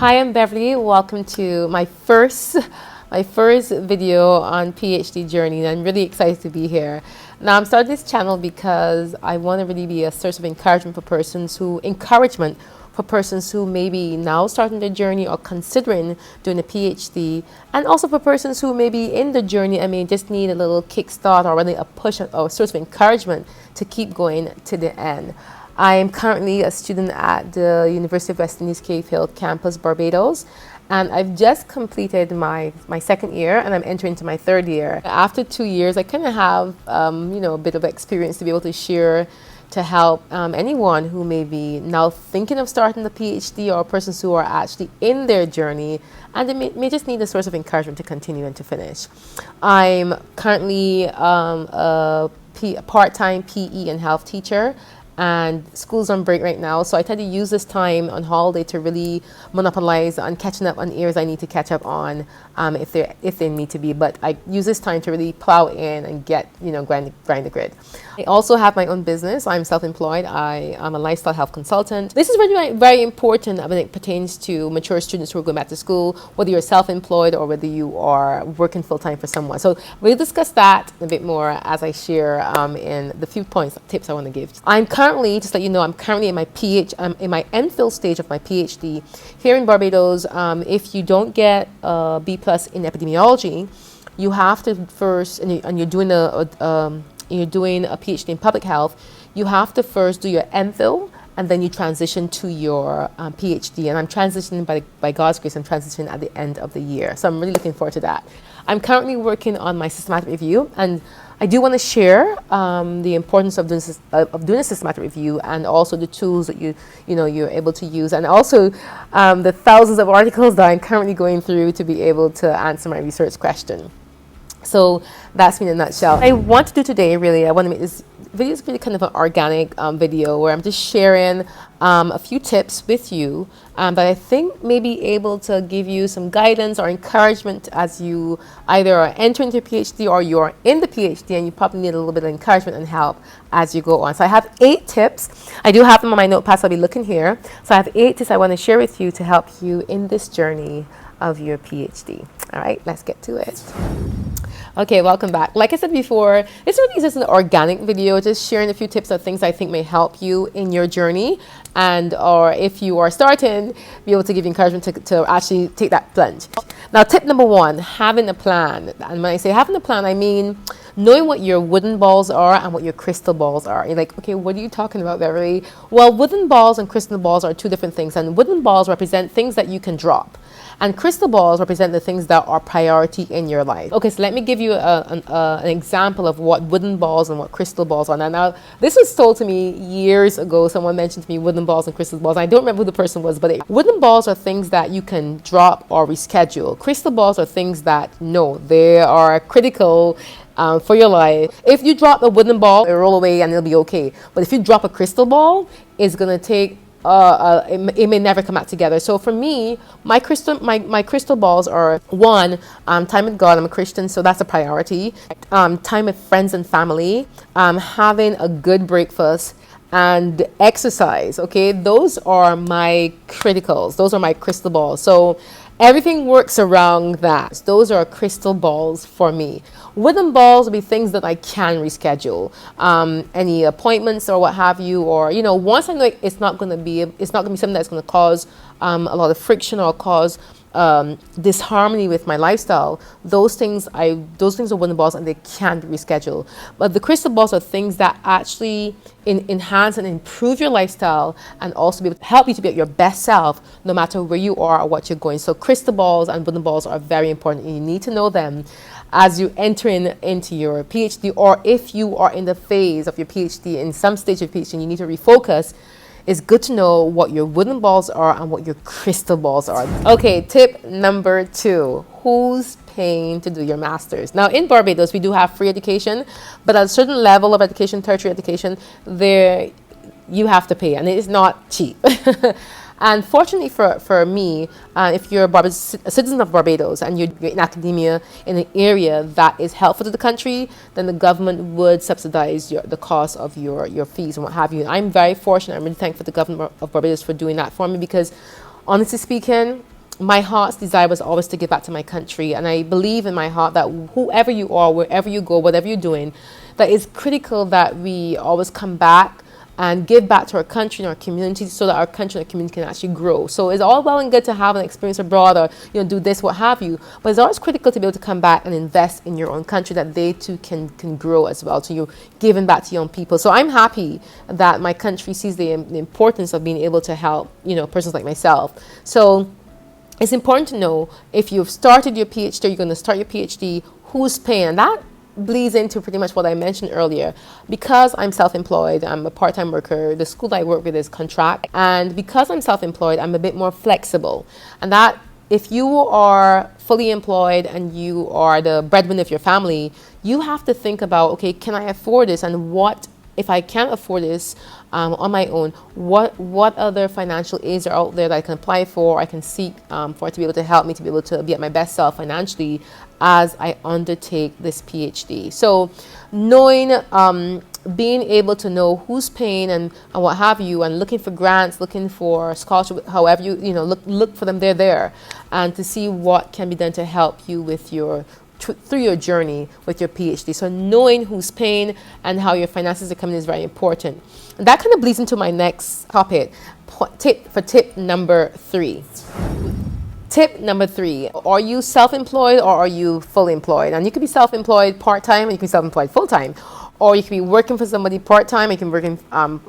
Hi, I'm Beverly. Welcome to my first video on PhD journey. I'm really excited to be here. Now, I'm starting this channel because I want to really be a source of encouragement for persons who may be now starting their journey or considering doing a PhD, and also for persons who may be in the journey and may just need a little kickstart or really a push or a source of encouragement to keep going to the end. I am currently a student at the University of West Indies Cave Hill campus, Barbados, and I've just completed my second year and I'm entering into my third year. After 2 years, I kind of have a bit of experience to be able to share to help anyone who may be now thinking of starting the PhD or persons who are actually in their journey and they may just need a source of encouragement to continue and to finish. I'm currently a part-time PE and health teacher, and school's on break right now, so I tend to use this time on holiday to really monopolize on catching up on areas I need to catch up on if they need to be. But I use this time to really plow in and get grind the grid. I also have my own business. I'm self-employed. I am a lifestyle health consultant. This is really very important when it pertains to mature students who are going back to school, whether you're self-employed or whether you are working full-time for someone. So we'll discuss that a bit more as I share in the few tips I want to give. I'm currently, just to let you know, I'm currently in my in my MPhil stage of my PhD here in Barbados. If you don't get a B+ in epidemiology, you have to first, and you're doing a PhD in public health, you have to first do your MPhil and then you transition to your PhD. And I'm transitioning, by God's grace, I'm transitioning at the end of the year. So I'm really looking forward to that. I'm currently working on my systematic review, and I do want to share the importance of doing a systematic review, and also the tools that you're able to use, and also the thousands of articles that I'm currently going through to be able to answer my research question. So that's me in a nutshell. What I want to do today, really, I want to make this video is really kind of an organic video where I'm just sharing a few tips with you that I think may be able to give you some guidance or encouragement as you either are entering your PhD or you're in the PhD and you probably need a little bit of encouragement and help as you go on. So I have 8 tips. I do have them on my notepad, so I'll be looking here. So I have 8 tips I want to share with you to help you in this journey of your PhD. All right, let's get to it. Okay, welcome back. Like I said before, this really is just an organic video, just sharing a few tips of things I think may help you in your journey, and or if you are starting, be able to give you encouragement to actually take that plunge. Now, tip number 1, having a plan. And when I say having a plan, I mean knowing what your wooden balls are and what your crystal balls are. You're like, okay, what are you talking about, Beverly? Well, wooden balls and crystal balls are 2 different things, and wooden balls represent things that you can drop, and crystal balls represent the things that are priority in your life. Okay, so let me give you an example of what wooden balls and what crystal balls are. Now, this was told to me years ago. Someone mentioned to me wooden balls and crystal balls. I don't remember who the person was, but wooden balls are things that you can drop or reschedule. Crystal balls are things that, no, they are critical for your life. If you drop a wooden ball, it'll roll away and it'll be okay. But if you drop a crystal ball, it's going to take it may never come out together. So for me, my crystal balls are 1, time with God. I'm a Christian, so that's a priority. Time with friends and family, having a good breakfast, and exercise. Okay, those are my criticals. Those are my crystal balls. So everything works around that. Those are crystal balls for me. Wooden balls will be things that I can reschedule. Any appointments or what have you, or once I know it's not going to be something that's going to cause a lot of friction or cause disharmony with my lifestyle. Those things are wooden balls and they can be rescheduled. But the crystal balls are things that actually enhance and improve your lifestyle and also be able to help you to be at your best self no matter where you are or what you're going. So crystal balls and wooden balls are very important, and you need to know them as you enter into your PhD, or if you are in the phase of your PhD, in some stage of PhD, and you need to refocus. It's good to know what your wooden balls are and what your crystal balls are. Okay, tip number 2. Who's paying to do your master's? Now, in Barbados, we do have free education, but at a certain level of education, tertiary education, there you have to pay, and it is not cheap. And fortunately for me, if you're a citizen of Barbados and you're in academia in an area that is helpful to the country, then the government would subsidize the cost of your fees and what have you. And I'm very fortunate. I'm really thankful to the government of Barbados for doing that for me, because honestly speaking, my heart's desire was always to give back to my country. And I believe in my heart that whoever you are, wherever you go, whatever you're doing, that it's critical that we always come back and give back to our country and our community so that our country and our community can actually grow. So it's all well and good to have an experience abroad or, do this, what have you. But it's always critical to be able to come back and invest in your own country that they too can grow as well. So you're giving back to young people. So I'm happy that my country sees the importance of being able to help, persons like myself. So it's important to know if you've started your PhD, you're going to start your PhD, who's paying. And that bleeds into pretty much what I mentioned earlier. Because I'm self-employed, I'm a part-time worker, the school I work with is contract. And because I'm self-employed, I'm a bit more flexible. And that if you are fully employed and you are the breadwinner of your family, you have to think about, okay, can I afford this? And what, if I can't afford this on my own, what other financial aids are out there that I can apply for, I can seek for it to be able to help me to be able to be at my best self financially as I undertake this PhD. So knowing, being able to know who's paying and what have you, and looking for grants, looking for scholarship, however you look for them, they're there, and to see what can be done to help you with your through your journey with your PhD. So knowing who's paying and how your finances are coming is very important. And that kind of bleeds into my next topic, tip number 3. Tip number 3, are you self-employed or are you fully employed? And you could be self-employed part-time and you can be self-employed full-time. Or you could be working for somebody part-time, you can be working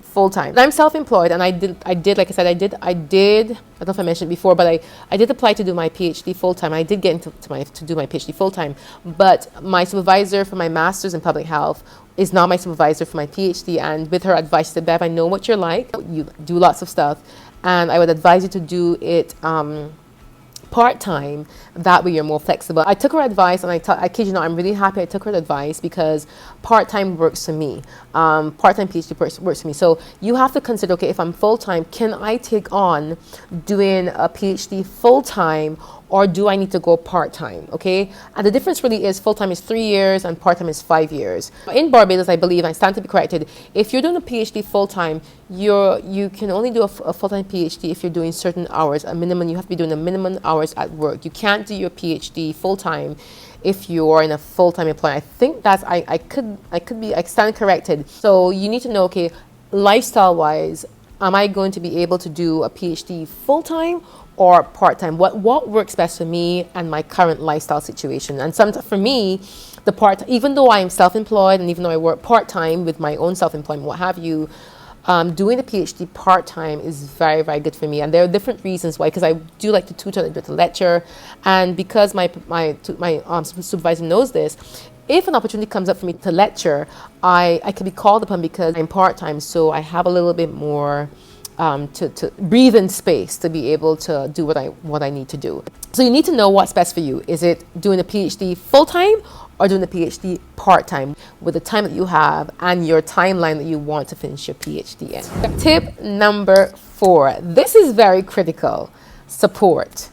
full-time. I'm self-employed, and I did, like I said, I don't know if I mentioned before, but I did apply to do my PhD full-time. I did get into to do my PhD full-time, but my supervisor for my master's in public health is now my supervisor for my PhD, and with her advice, she said, Bev, I know what you're like. You do lots of stuff, and I would advise you to do it part-time. That way you're more flexible. I took her advice, and I kid you not, I'm really happy I took her advice because part-time works for me. Part-time PhD works for me. So you have to consider, okay, if I'm full-time, can I take on doing a PhD full-time, or do I need to go part-time, okay? And the difference really is full-time is 3 years and part-time is 5 years. In Barbados, I believe, I stand to be corrected, if you're doing a PhD full-time, you can only do a full-time PhD if you're doing certain hours, a minimum, you have to be doing the minimum hours at work. You can't do your PhD full-time if you're in a full-time employment. I think that's, I stand corrected. So you need to know, okay, lifestyle-wise, am I going to be able to do a PhD full-time or part-time? What works best for me and my current lifestyle situation? And for me, even though I am self-employed and even though I work part-time with my own self-employment, what have you, doing the PhD part-time is very, very good for me. And there are different reasons why, because I do like to tutor, I do to lecture, and because my supervisor knows this, if an opportunity comes up for me to lecture, I can be called upon because I'm part-time, so I have a little bit more to breathe in space to be able to do what I need to do. So you need to know what's best for you. Is it doing a PhD full-time or doing a PhD part-time with the time that you have and your timeline that you want to finish your PhD in? Tip number 4. This is very critical. Support.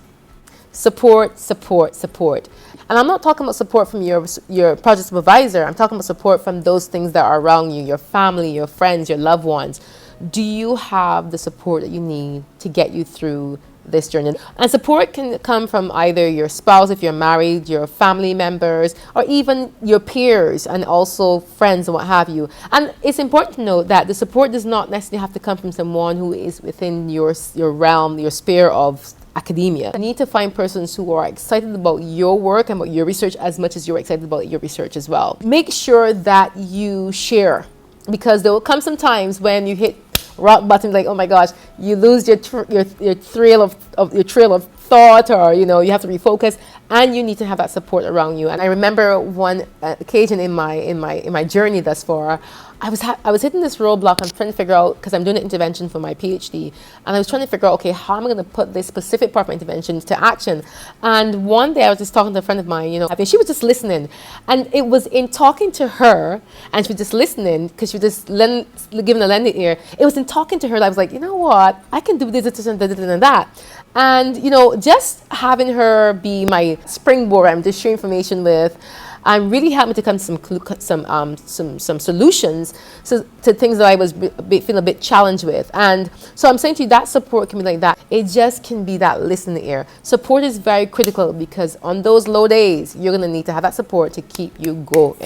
Support, support, support. And I'm not talking about support from your project supervisor. I'm talking about support from those things that are around you, your family, your friends, your loved ones. Do you have the support that you need to get you through this journey? And support can come from either your spouse, if you're married, your family members, or even your peers and also friends and what have you. And it's important to note that the support does not necessarily have to come from someone who is within your realm, your sphere of academia. You need to find persons who are excited about your work and about your research as much as you're excited about your research as well. Make sure that you share, because there will come some times when you hit rock bottom, like, oh my gosh, you lose your trail of thought, or you have to refocus, and you need to have that support around you. And I remember one occasion in my journey thus far, I was hitting this roadblock. I'm trying to figure out, because I'm doing an intervention for my PhD, and I was trying to figure out, okay, how am I going to put this specific part of my intervention into action? And one day I was just talking to a friend of mine, and she was just listening, and it was in talking to her, and she was just listening because she was just giving a lending ear. It was in talking to her that I was like, you know what, I can do this and that. And just having her be my springboard, I'm just sharing information with. and really helped me to come to some solutions to things that I was feeling a bit challenged with. And so I'm saying to you that support can be like that. It just can be that listening ear. Support is very critical because on those low days, you're going to need to have that support to keep you going.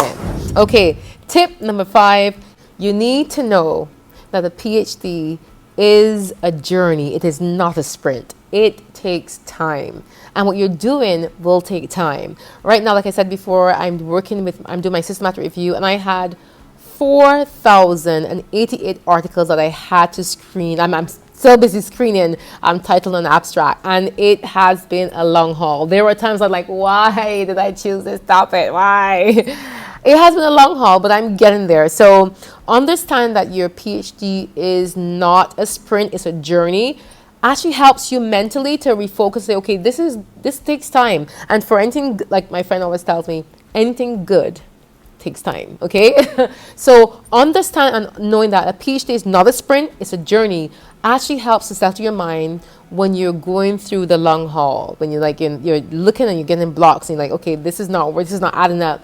Okay, tip number 5, you need to know that the PhD is a journey. It is not a sprint. It takes time. And what you're doing will take time. Right now, like I said before, I'm doing my systematic review, and I had 4,088 articles that I had to screen. I'm still busy screening title and abstract, and it has been a long haul. There were times I'm like, why did I choose this topic? Why? It has been a long haul, but I'm getting there. So understand that your PhD is not a sprint, it's a journey. Actually helps you mentally to refocus, say, okay, this takes time. And for anything, like my friend always tells me, anything good takes time, okay? So understand and knowing that a PhD is not a sprint, it's a journey, actually helps to settle your mind when you're going through the long haul, when you're looking and you're getting blocks and you're like, okay, this is not adding up.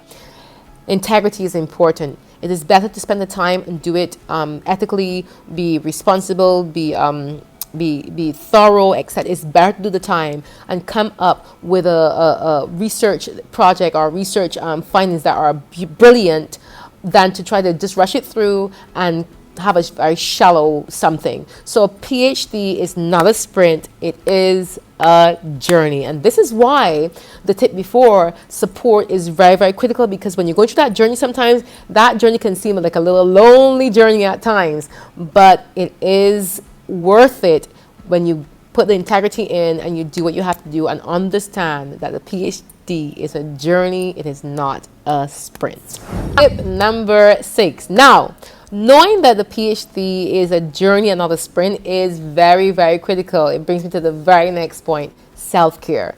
Integrity is important. It is better to spend the time and do it ethically, be responsible, be thorough, etc. It's better to do the time and come up with a research project or research findings that are brilliant than to try to just rush it through and have a very shallow something. So a PhD is not a sprint, it is a journey. And this is why the tip before, support is very, very critical, because when you're going through that journey, sometimes that journey can seem like a little lonely journey at times, but it is worth it when you put the integrity in and you do what you have to do and understand that the PhD is a journey, it is not a sprint. Tip number 6. Now, knowing that the PhD is a journey and not a sprint is very, very critical. It brings me to the very next point, self-care.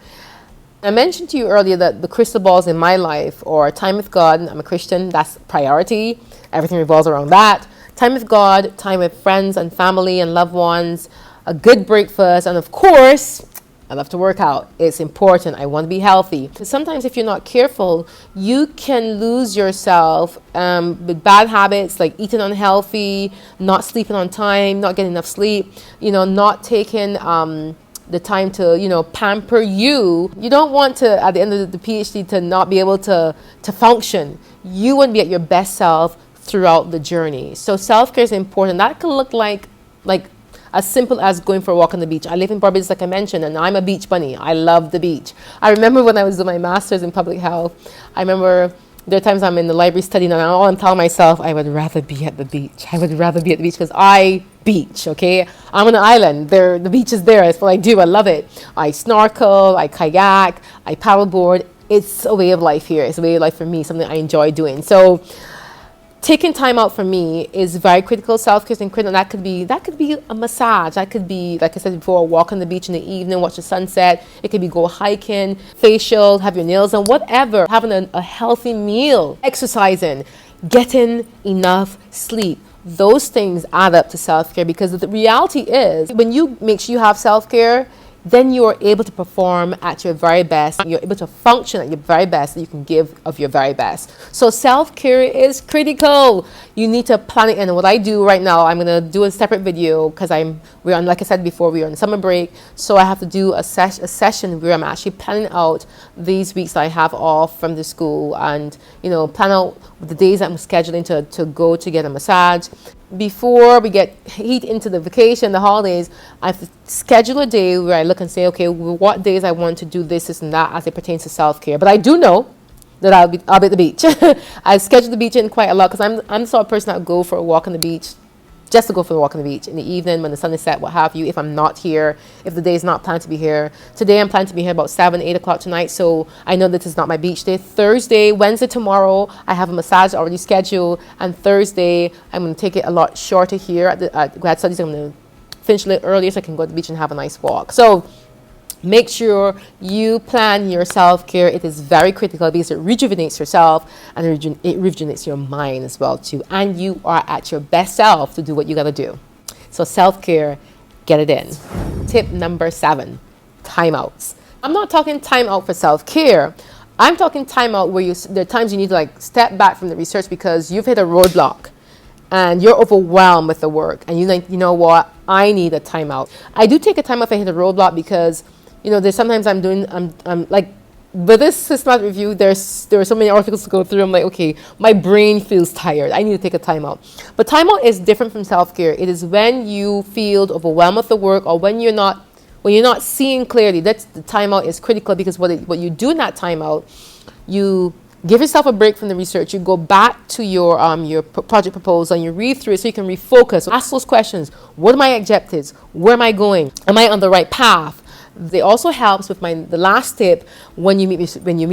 I mentioned to you earlier that the crystal balls in my life, or time with God, I'm a Christian, that's priority. Everything revolves around that. Time with God, time with friends and family and loved ones, a good breakfast, and of course, I love to work out. It's important. I want to be healthy. Sometimes if you're not careful, you can lose yourself with bad habits like eating unhealthy, not sleeping on time, not getting enough sleep, not taking the time to, pamper you. You don't want to, at the end of the PhD, to not be able to function. You want to be at your best self throughout the journey. So self-care is important. That can look like as simple as going for a walk on the beach. I live in Barbados, like I mentioned, and I'm a beach bunny. I love the beach. I remember when I was doing my master's in public health, I remember there are times I'm in the library studying and all I'm telling myself, I would rather be at the beach. I would rather be at the beach because I beach, okay? I'm on an island. The beach is there. That's what I do. I love it. I snorkel, I kayak, I paddleboard. It's a way of life here. It's a way of life for me, something I enjoy doing. So taking time out for me is very critical. Self-care is critical. That could be a massage. That could be, like I said before, a walk on the beach in the evening, watch the sunset. It could be go hiking, facial, have your nails done, whatever. Having a healthy meal, exercising, getting enough sleep. Those things add up to self-care, because the reality is when you make sure you have self-care, then you are able to perform at your very best. You're able to function at your very best, that you can give of your very best. So self-care is critical. You need to plan it in. And what I do right now, I'm going to do a separate video because we're on, like I said before, we're on summer break. So I have to do a session where I'm actually planning out these weeks that I have off from the school, and, plan out the days I'm scheduling to go to get a massage. Before we get heat into the vacation, the holidays, I have to schedule a day where I look and say, okay, what days I want to do this and that as it pertains to self-care. But I do know that I'll be at the beach. I schedule the beach in quite a lot because I'm the sort of person that would go for a walk on the beach, just to go for a walk on the beach in the evening when the sun is set, what have you, if I'm not here, if the day is not planned to be here. Today I'm planning to be here about 7, 8 o'clock tonight, so I know this is not my beach day. Wednesday, tomorrow, I have a massage already scheduled, and Thursday, I'm going to take it a lot shorter here at grad studies. I'm going to finish a little earlier so I can go to the beach and have a nice walk. So make sure you plan your self-care. It is very critical because it rejuvenates yourself and it rejuvenates your mind as well too. And you are at your best self to do what you got to do. So self-care, get it in. Tip number 7, timeouts. I'm not talking time out for self-care. I'm talking timeout where there are times you need to like step back from the research because you've hit a roadblock and you're overwhelmed with the work, and you like, you know what, I need a timeout. I do take a timeout if I hit a roadblock because, you know, there's sometimes I'm like, with this systematic review, there are so many articles to go through. I'm like, okay, my brain feels tired. I need to take a timeout. But timeout is different from self-care. It is when you feel overwhelmed with the work, or when you're not seeing clearly. That's the timeout is critical, because what you do in that timeout, you give yourself a break from the research. You go back to your project proposal and you read through it so you can refocus. Ask those questions. What are my objectives? Where am I going? Am I on the right path? They also helps with the last tip when you meet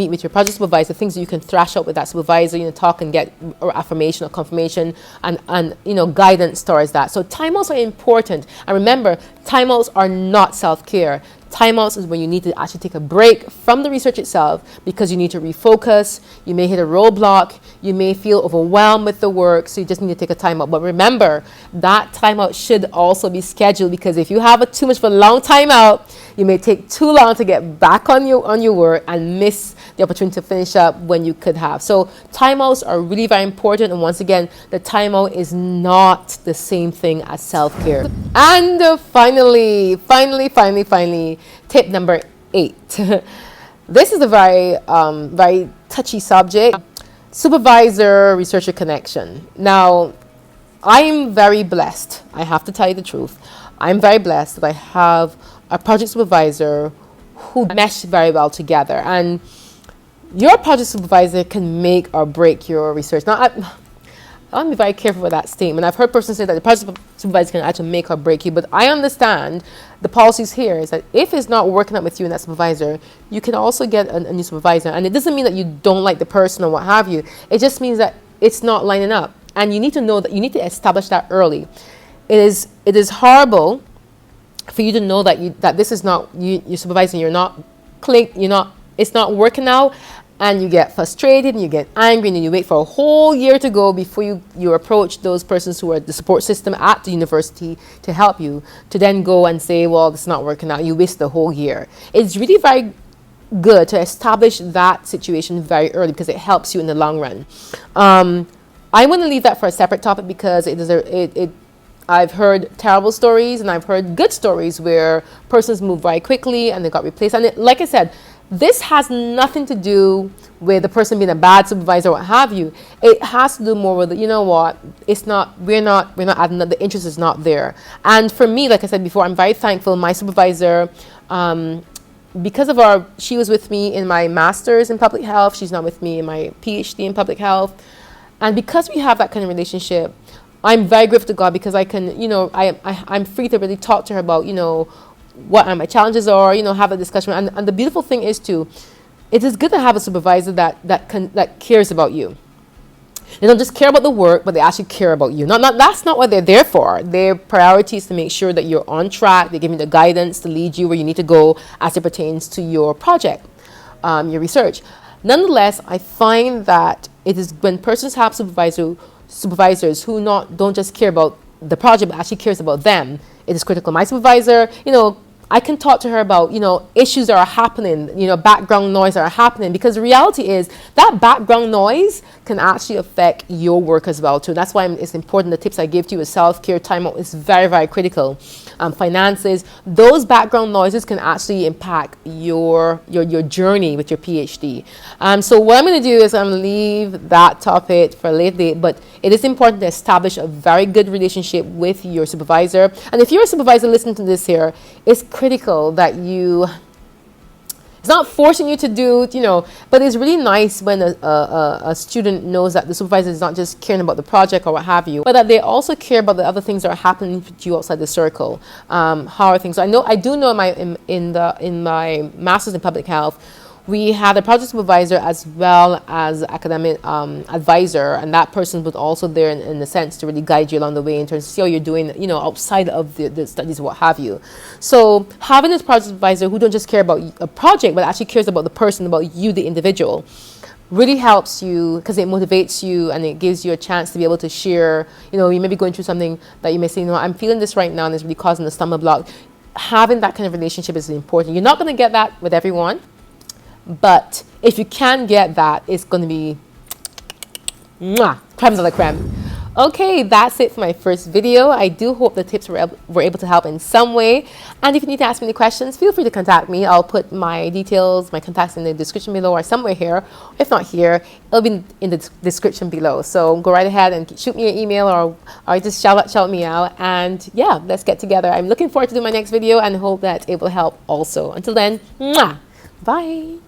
with your project supervisor, things that you can thrash out with that supervisor, you know, talk and get affirmation or confirmation and you know, guidance towards that. So timeouts are important. And remember, timeouts are not self-care. Timeouts is when you need to actually take a break from the research itself because you need to refocus. You may hit a roadblock. You may feel overwhelmed with the work, so you just need to take a timeout. But remember, that timeout should also be scheduled, because if you have too much of a long timeout, you may take too long to get back on your work and miss the opportunity to finish up when you could have. So timeouts are really very important. And once again, the timeout is not the same thing as self-care. And finally, tip number 8. This is a very touchy subject. Supervisor-researcher connection. Now, I'm very blessed. I have to tell you the truth. I'm very blessed that I have a project supervisor who mesh very well together. And your project supervisor can make or break your research. Now, I want to be very careful with that statement. I've heard persons say that the project supervisor can actually make or break you, but I understand the policies here is that if it's not working out with you and that supervisor, you can also get a new supervisor. And it doesn't mean that you don't like the person or what have you. It just means that it's not lining up. And you need to know that you need to establish that early. It is horrible for you to know that this is not your supervisor. It's not working out, and you get frustrated and you get angry, and then you wait for a whole year to go before you approach those persons who are the support system at the university to help you, to then go and say, well, this is not working out. You waste the whole year. It's really very good to establish that situation very early because it helps you in the long run. I'm going to leave that for a separate topic because I've heard terrible stories and I've heard good stories where persons move very quickly and they got replaced. And like I said, this has nothing to do with the person being a bad supervisor or what have you. It has to do more with, you know what, we're not adding up, the interest is not there. And for me, like I said before, I'm very thankful. My supervisor, because she was with me in my master's in public health, she's not with me in my PhD in public health. And because we have that kind of relationship, I'm very grateful to God because I can, you know, I'm free to really talk to her about, you know, what my challenges are, you know, have a discussion. And the beautiful thing is too, it is good to have a supervisor that cares about you. They don't just care about the work, but they actually care about you. That's not what they're there for. Their priority is to make sure that you're on track. They give you the guidance to lead you where you need to go as it pertains to your project, your research. Nonetheless, I find that it is when persons have supervisors who don't just care about the project, but actually cares about them. It is critical. My supervisor, you know, I can talk to her about, you know, issues that are happening, you know, background noise that are happening, because the reality is that background noise can actually affect your work as well too. That's why it's important. The tips I give to you with self-care, time out is very, very critical. Finances, those background noises can actually impact your journey with your PhD. So what I'm going to do is I'm going to leave that topic for a later date, but it is important to establish a very good relationship with your supervisor. And if you're a supervisor listening to this here, it's critical that it's not forcing you to do, you know, but it's really nice when a student knows that the supervisor is not just caring about the project or what have you, but that they also care about the other things that are happening to you outside the circle. How are things? I do know in my master's in public health, we had a project supervisor as well as academic advisor, and that person was also there in the sense to really guide you along the way in terms of see how you're doing, you know, outside of the studies, what have you. So having this project supervisor who don't just care about a project, but actually cares about the person, about you, the individual, really helps you because it motivates you and it gives you a chance to be able to share. You know, you may be going through something that you may say, you know, I'm feeling this right now and it's really causing a stomach block. Having that kind of relationship is important. You're not going to get that with everyone. But if you can get that, it's going to be mwah, creme de la creme. Okay, that's it for my first video. I do hope the tips were able to help in some way. And if you need to ask me any questions, feel free to contact me. I'll put my details, my contacts in the description below or somewhere here. If not here, it'll be in the description below. So go right ahead and shoot me an email or just shout me out. And yeah, let's get together. I'm looking forward to doing my next video and hope that it will help also. Until then, mwah, bye.